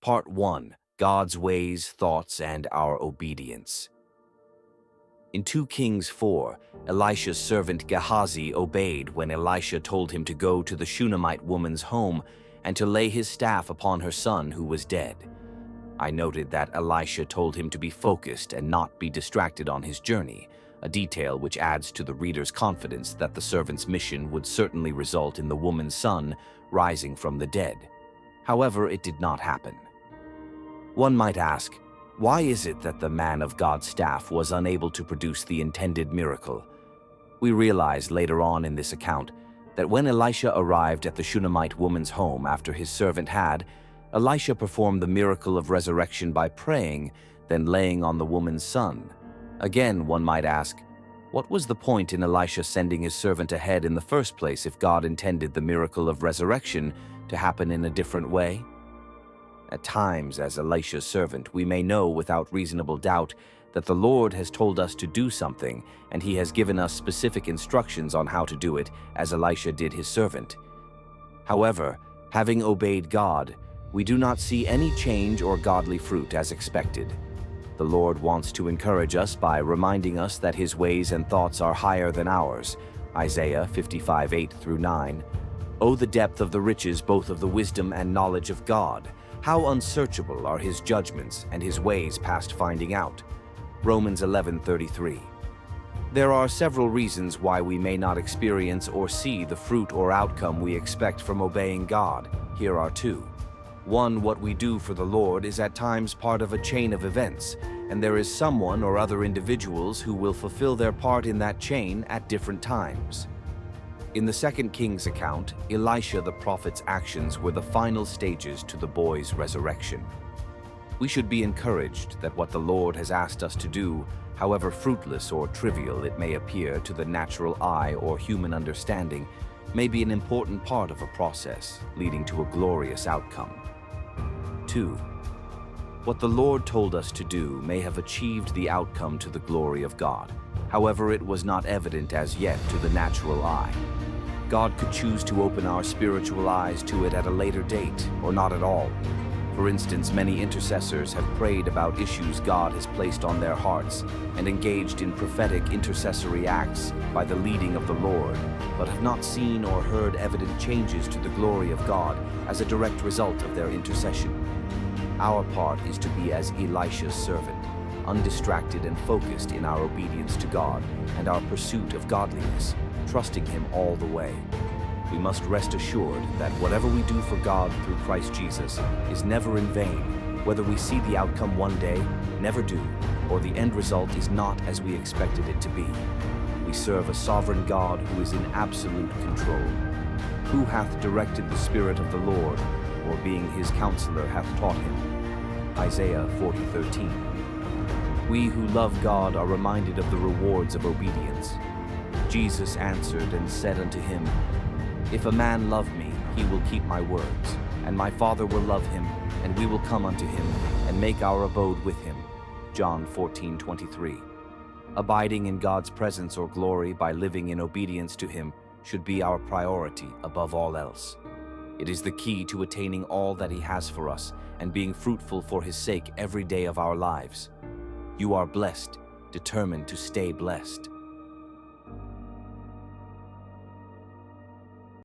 Part 1. God's Ways, Thoughts, and Our Obedience. In 2 Kings 4, Elisha's servant Gehazi obeyed when Elisha told him to go to the Shunammite woman's home and to lay his staff upon her son who was dead. I noted that Elisha told him to be focused and not be distracted on his journey, a detail which adds to the reader's confidence that the servant's mission would certainly result in the woman's son rising from the dead. However, it did not happen. One might ask, why is it that the man of God's staff was unable to produce the intended miracle? We realize later on in this account that when Elisha arrived at the Shunammite woman's home after his servant had, Elisha performed the miracle of resurrection by praying, then laying on the woman's son. Again, one might ask, what was the point in Elisha sending his servant ahead in the first place if God intended the miracle of resurrection to happen in a different way? At times, as Elisha's servant, we may know without reasonable doubt that the Lord has told us to do something, and he has given us specific instructions on how to do it, as Elisha did his servant. However, having obeyed God, we do not see any change or godly fruit as expected. The Lord wants to encourage us by reminding us that his ways and thoughts are higher than ours. Isaiah 55:8-9. "Oh, the depth of the riches, both of the wisdom and knowledge of God! How unsearchable are his judgments and his ways past finding out." Romans 11:33. There are several reasons why we may not experience or see the fruit or outcome we expect from obeying God. Here are 2. 1. What we do for the Lord is at times part of a chain of events, and there is someone or other individuals who will fulfill their part in that chain at different times. In the 2 Kings account, Elisha the prophet's actions were the final stages to the boy's resurrection. We should be encouraged that what the Lord has asked us to do, however fruitless or trivial it may appear to the natural eye or human understanding, may be an important part of a process leading to a glorious outcome. 2. What the Lord told us to do may have achieved the outcome to the glory of God. However, it was not evident as yet to the natural eye. God could choose to open our spiritual eyes to it at a later date, or not at all. For instance, many intercessors have prayed about issues God has placed on their hearts and engaged in prophetic intercessory acts by the leading of the Lord, but have not seen or heard evident changes to the glory of God as a direct result of their intercession. Our part is to be as Elisha's servant, undistracted and focused in our obedience to God and our pursuit of godliness, trusting him all the way. We must rest assured that whatever we do for God through Christ Jesus is never in vain, whether we see the outcome one day, never do, or the end result is not as we expected it to be. We serve a sovereign God who is in absolute control. Who hath directed the Spirit of the Lord, or being his counselor hath taught him? Isaiah 40:13. We who love God are reminded of the rewards of obedience. Jesus answered and said unto him, "If a man love me, he will keep my words, and my Father will love him, and we will come unto him, and make our abode with him." John 14:23. Abiding in God's presence or glory by living in obedience to him should be our priority above all else. It is the key to attaining all that he has for us and being fruitful for his sake every day of our lives. You are blessed, determined to stay blessed.